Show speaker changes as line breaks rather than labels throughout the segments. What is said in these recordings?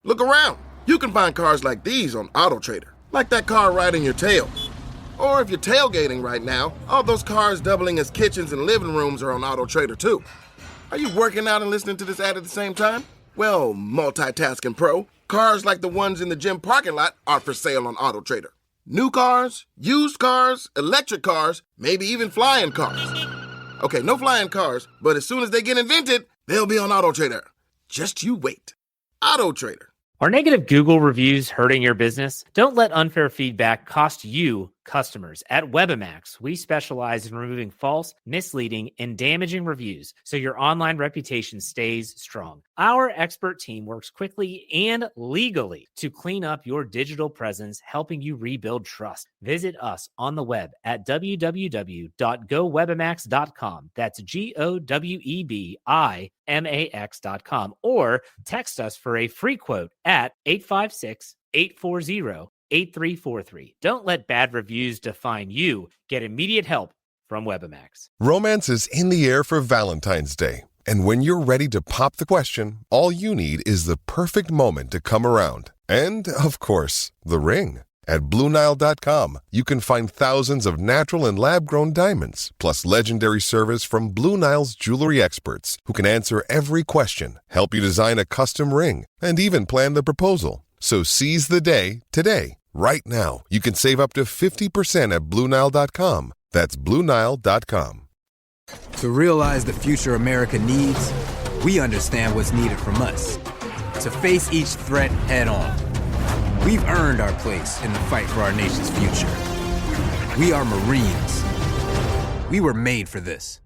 Look around. You can find cars like these on AutoTrader, like that car riding your tail. Or if you're tailgating right now, all those cars doubling as kitchens and living rooms are on AutoTrader too. Are you working out and listening to this ad at the same time? Well, multitasking pro, cars like the ones in the gym parking lot are for sale on AutoTrader. New cars, used cars, electric cars, maybe even flying cars. Okay, no flying cars, but as soon as they get invented, they'll be on AutoTrader. Just you wait. AutoTrader.
Are negative Google reviews hurting your business? Don't let unfair feedback cost you customers. At Webamax, we specialize in removing false, misleading, and damaging reviews so your online reputation stays strong. Our expert team works quickly and legally to clean up your digital presence, helping you rebuild trust. Visit us on the web at www.gowebamax.com. That's GOWEBIMAX.com, or text us for a free quote at 856-840-8343. Don't let bad reviews define you. Get immediate help from Webamax.
Romance is in the air for Valentine's Day. And when you're ready to pop the question, all you need is the perfect moment to come around. And, of course, the ring. At BlueNile.com, you can find thousands of natural and lab-grown diamonds, plus legendary service from Blue Nile's jewelry experts who can answer every question, help you design a custom ring, and even plan the proposal. So seize the day today. Right now, you can save up to 50% at BlueNile.com. That's BlueNile.com.
To realize the future America needs, we understand what's needed from us. To face each threat head on. We've earned our place in the fight for our nation's future. We are Marines. We were made for this.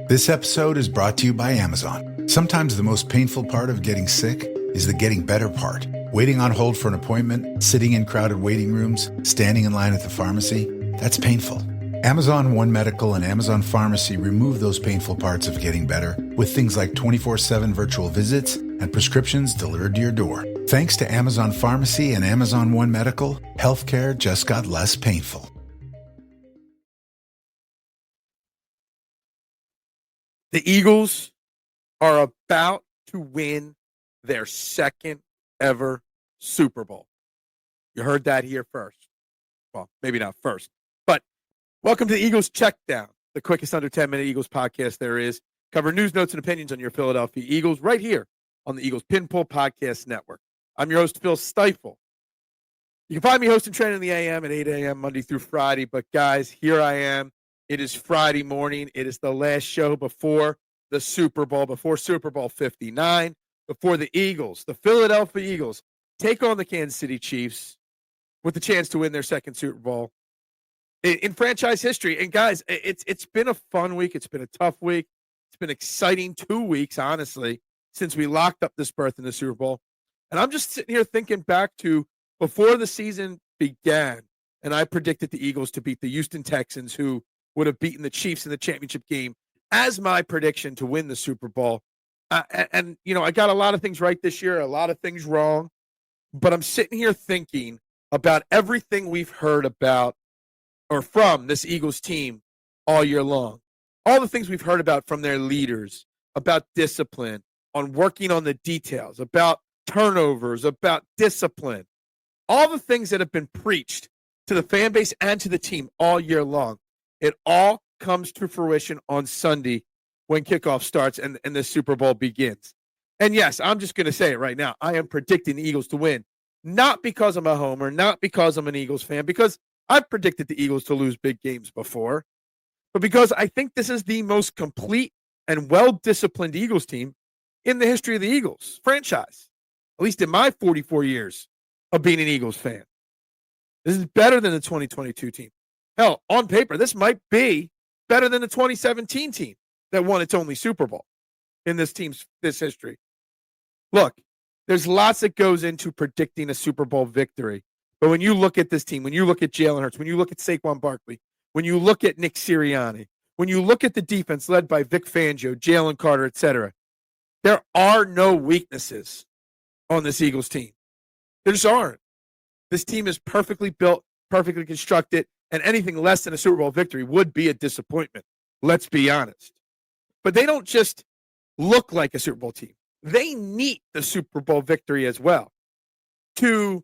This episode is brought to you by Amazon. Sometimes the most painful part of getting sick is the getting better part. Waiting on hold for an appointment, sitting in crowded waiting rooms, standing in line at the pharmacy, that's painful. Amazon One Medical and Amazon Pharmacy remove those painful parts of getting better with things like 24/7 virtual visits and prescriptions delivered to your door. Thanks to Amazon Pharmacy and Amazon One Medical, healthcare just got less painful.
The Eagles are about to win their second ever Super Bowl. You heard that here first. Well, maybe not first, but welcome to the Eagles Checkdown, the quickest under 10-minute Eagles podcast there is. Cover news, notes, and opinions on your Philadelphia Eagles right here on the Eagles Pinpool Podcast Network. I'm your host, Phil Stiefel. You can find me hosting Training in the AM at 8 a.m. Monday through Friday. But, guys, here I am. It is Friday morning. It is the last show before the Super Bowl, before Super Bowl 59, before the Eagles, the Philadelphia Eagles, take on the Kansas City Chiefs with the chance to win their second Super Bowl in franchise history. And, guys, it's been a fun week. It's been a tough week. It's been exciting 2 weeks, honestly, since we locked up this berth in the Super Bowl. And I'm just sitting here thinking back to before the season began, and I predicted the Eagles to beat the Houston Texans, who would have beaten the Chiefs in the championship game, as my prediction to win the Super Bowl. And, you know, I got a lot of things right this year, a lot of things wrong. But I'm sitting here thinking about everything we've heard about or from this Eagles team all year long. All the things we've heard about from their leaders, about discipline, on working on the details, about turnovers, about discipline, all the things that have been preached to the fan base and to the team all year long. It all comes to fruition on Sunday when kickoff starts and the Super Bowl begins. And yes, I'm just going to say it right now. I am predicting the Eagles to win, not because I'm a homer, not because I'm an Eagles fan, because I've predicted the Eagles to lose big games before, but because I think this is the most complete and well-disciplined Eagles team in the history of the Eagles franchise. At least in my 44 years of being an Eagles fan. This is better than the 2022 team. Hell, on paper, this might be better than the 2017 team that won its only Super Bowl in this history. Look, there's lots that goes into predicting a Super Bowl victory. But when you look at this team, when you look at Jalen Hurts, when you look at Saquon Barkley, when you look at Nick Sirianni, when you look at the defense led by Vic Fangio, Jalen Carter, etc., there are no weaknesses on this Eagles team. There just aren't. This team is perfectly built, perfectly constructed, and anything less than a Super Bowl victory would be a disappointment. Let's be honest. But they don't just look like a Super Bowl team. they need the Super Bowl victory as well to,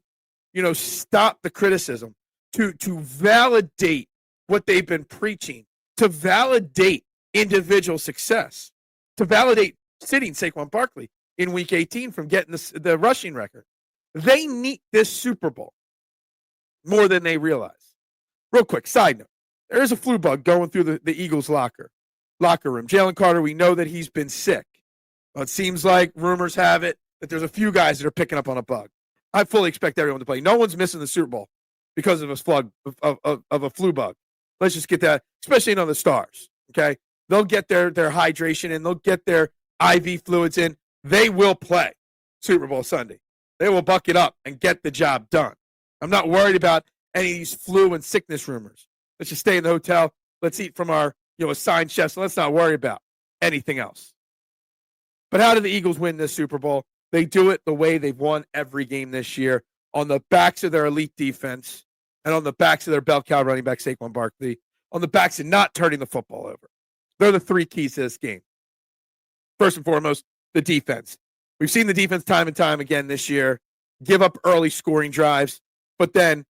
stop the criticism, to validate what they've been preaching, to validate individual success, to validate sitting Saquon Barkley in Week 18 from getting the rushing record. They need this Super Bowl more than they realize. Real quick, side note, there is a flu bug going through the Eagles locker room. Jalen Carter, we know that he's been sick. Well, it seems like rumors have it that there's a few guys that are picking up on a bug. I fully expect everyone to play. No one's missing the Super Bowl because of a flu bug. Let's just get that, especially the stars, okay? They'll get their hydration in. They'll get their IV fluids in. They will play Super Bowl Sunday. They will buck it up and get the job done. I'm not worried about any of these flu and sickness rumors. Let's just stay in the hotel. Let's eat from our assigned chefs. And let's not worry about anything else. But how do the Eagles win this Super Bowl? They do it the way they've won every game this year, on the backs of their elite defense and on the backs of their bell cow running back Saquon Barkley, on the backs of not turning the football over. They're the three keys to this game. First and foremost, the defense. We've seen the defense time and time again this year give up early scoring drives, but then,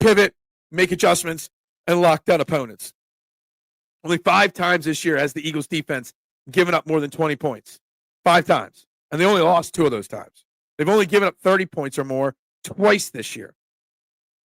pivot, make adjustments, and lock down opponents. Only 5 times this year has the Eagles defense given up more than 20 points. 5 times. And they only lost 2 of those times. They've only given up 30 points or more twice this year.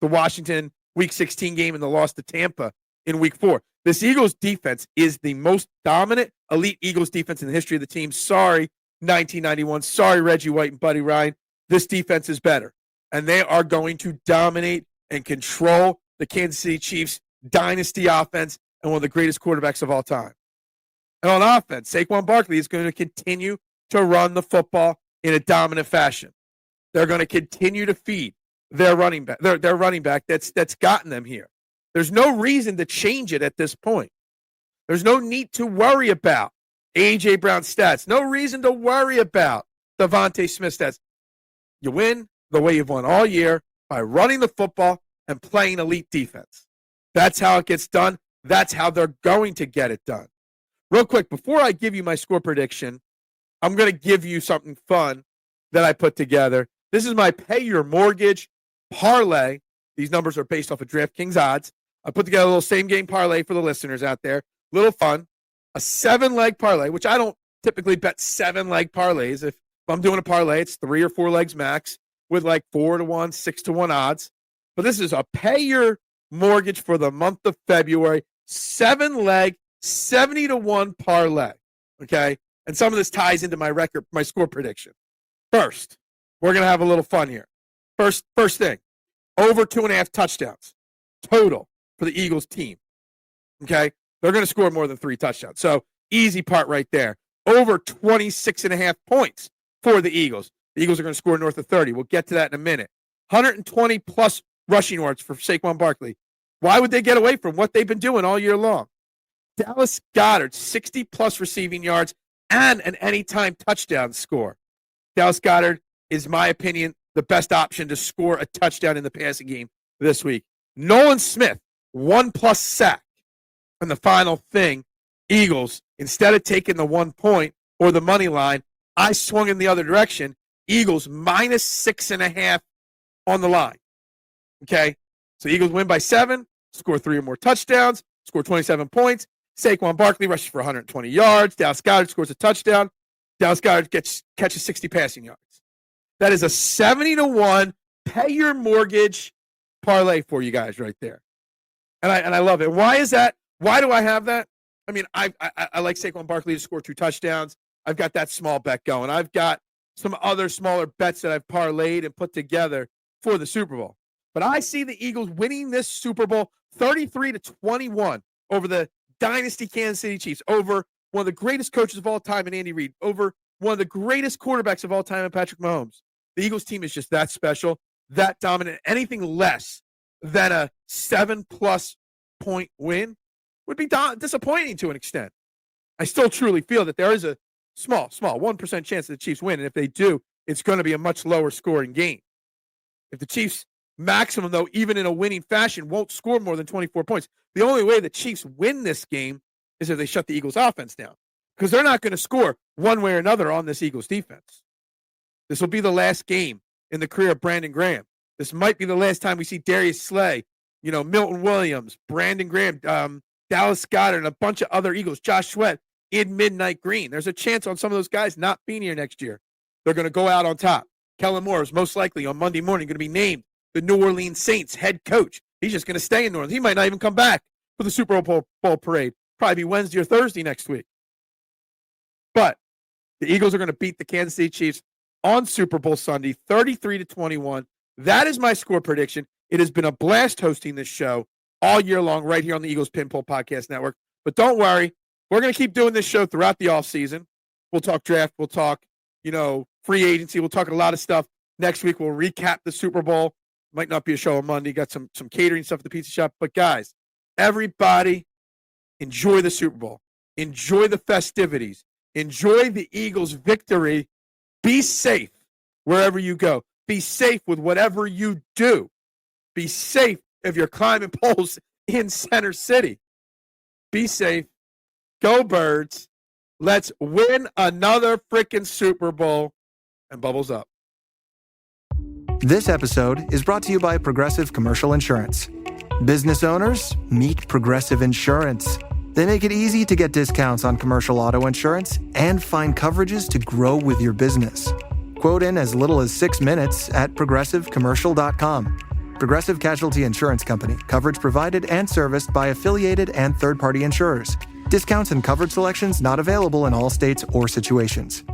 The Washington Week 16 game and the loss to Tampa in Week 4. This Eagles defense is the most dominant elite Eagles defense in the history of the team. Sorry, 1991. Sorry, Reggie White and Buddy Ryan. This defense is better. And they are going to dominate and control the Kansas City Chiefs dynasty offense and one of the greatest quarterbacks of all time. And on offense, Saquon Barkley is going to continue to run the football in a dominant fashion. They're going to continue to feed their running back, their running back that's gotten them here. There's no reason to change it at this point. There's no need to worry about A.J. Brown's stats. No reason to worry about Devontae Smith's stats. You win the way you've won all year by running the football and playing elite defense. That's how it gets done. That's how they're going to get it done. Real quick, before I give you my score prediction, I'm going to give you something fun that I put together. This is my pay your mortgage parlay. These numbers are based off of DraftKings odds. I put together a little same game parlay for the listeners out there. Little fun. A 7-leg parlay, which I don't typically bet 7-leg parlays. If I'm doing a parlay, it's 3 or 4 legs max with like 4-1, 6-1 odds. But this is a pay your mortgage for the month of February. 7-leg, 70-1 parlay. Okay. And some of this ties into my score prediction. First, we're going to have a little fun here. First thing, over 2.5 touchdowns total for the Eagles team. Okay. They're going to score more than 3 touchdowns. So easy part right there. Over 26.5 points for the Eagles. The Eagles are going to score north of 30. We'll get to that in a minute. 120 plus rushing yards for Saquon Barkley. Why would they get away from what they've been doing all year long? Dallas Goedert, 60 plus receiving yards and an anytime touchdown score. Dallas Goedert is, my opinion, the best option to score a touchdown in the passing game this week. Nolan Smith, 1+ sack. And the final thing, Eagles, instead of taking the 1 point or the money line, I swung in the other direction. Eagles -6.5 on the line. Okay? So Eagles win by 7, score 3 or more touchdowns, score 27 points. Saquon Barkley rushes for 120 yards. Dallas Goedert scores a touchdown. Dallas Goedert catches 60 passing yards. That is a 70-1 pay your mortgage parlay for you guys right there. And I love it. Why is that? Why do I have that? I mean, I like Saquon Barkley to score 2 touchdowns. I've got that small bet going. I've got some other smaller bets that I've parlayed and put together for the Super Bowl. But I see the Eagles winning this Super Bowl 33-21 over the dynasty Kansas City Chiefs, over one of the greatest coaches of all time in Andy Reid, over one of the greatest quarterbacks of all time in Patrick Mahomes. The Eagles team is just that special, that dominant. Anything less than a 7+ point win would be disappointing to an extent. I still truly feel that there is a small 1% chance that the Chiefs win. And if they do, it's going to be a much lower scoring game. If the Chiefs maximum, though, even in a winning fashion, won't score more than 24 points. The only way the Chiefs win this game is if they shut the Eagles' offense down. because they're not going to score one way or another on this Eagles defense. This will be the last game in the career of Brandon Graham. This might be the last time we see Darius Slay, Milton Williams, Brandon Graham, Dallas Goedert, and a bunch of other Eagles, Josh Sweat, in midnight green. There's a chance on some of those guys not being here next year. They're going to go out on top. Kellen Moore is most likely on Monday morning going to be named the New Orleans Saints head coach. He's just going to stay in New Orleans. He might not even come back for the Super Bowl parade. Probably be Wednesday or Thursday next week. But the Eagles are going to beat the Kansas City Chiefs on Super Bowl Sunday, 33-21. That is my score prediction. It has been a blast hosting this show all year long right here on the Eagles Pinpoint Podcast Network. But don't worry, we're going to keep doing this show throughout the offseason. We'll talk draft. We'll talk, free agency. We'll talk a lot of stuff. Next week, we'll recap the Super Bowl. Might not be a show on Monday. Got some catering stuff at the pizza shop. But, guys, everybody enjoy the Super Bowl. Enjoy the festivities. Enjoy the Eagles' victory. Be safe wherever you go. Be safe with whatever you do. Be safe if you're climbing poles in Center City. Be safe. Go Birds. Let's win another freaking Super Bowl. And bubbles up.
This episode is brought to you by Progressive Commercial Insurance. Business owners, meet Progressive Insurance. They make it easy to get discounts on commercial auto insurance and find coverages to grow with your business. Quote in as little as 6 minutes at progressivecommercial.com. Progressive Casualty Insurance Company. Coverage provided and serviced by affiliated and third-party insurers. Discounts and coverage selections not available in all states or situations.